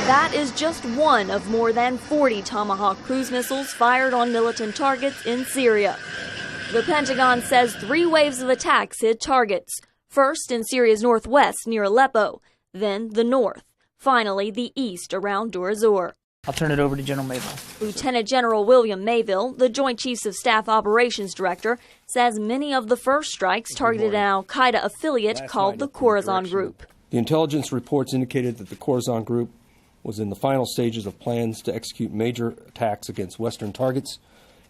That is just one of more than 40 Tomahawk cruise missiles fired on militant targets in Syria. The Pentagon says 3 waves of attacks hit targets. First in Syria's northwest near Aleppo, then the north, finally the east around Deir ez-Zor. I'll turn it over to General Mayville. Lieutenant General William Mayville, the Joint Chiefs of Staff Operations Director, says many of the first strikes targeted an al-Qaida affiliate called the Correspondent group. The intelligence reports indicated that the Correspondent group was in the final stages of plans to execute major attacks against Western targets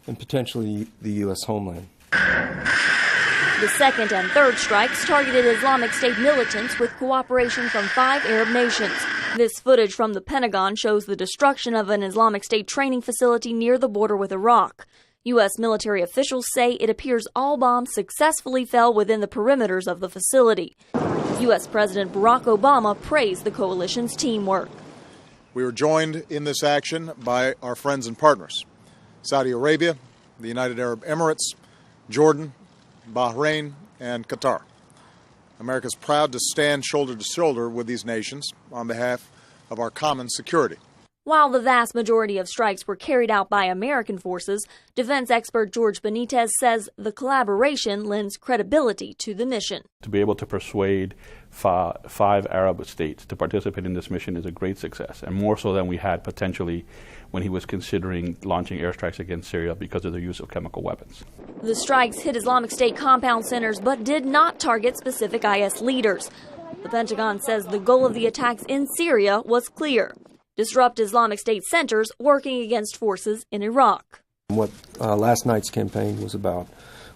and potentially the U.S. homeland. The second and third strikes targeted Islamic State militants with cooperation from 5 Arab nations. This footage from the Pentagon shows the destruction of an Islamic State training facility near the border with Iraq. U.S. military officials say it appears all bombs successfully fell within the perimeters of the facility. U.S. President Barack Obama praised the coalition's teamwork. We were joined in this action by our friends and partners, Saudi Arabia, the United Arab Emirates, Jordan, Bahrain, and Qatar. America is proud to stand shoulder to shoulder with these nations on behalf of our common security. While the vast majority of strikes were carried out by American forces, defense expert George Benitez says the collaboration lends credibility to the mission. To be able to persuade 5 Arab states to participate in this mission is a great success, and more so than we had potentially when he was considering launching airstrikes against Syria because of the use of chemical weapons. The strikes hit Islamic State compound centers but did not target specific IS leaders. The Pentagon says the goal of the attacks in Syria was clear: disrupt Islamic State centers working against forces in Iraq. What last night's campaign was about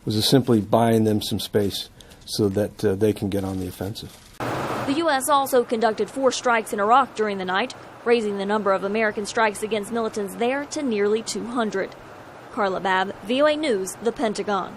was simply buying them some space so that they can get on the offensive. The U.S. also conducted 4 strikes in Iraq during the night, raising the number of American strikes against militants there to nearly 200. Carla Babb, VOA News, The Pentagon.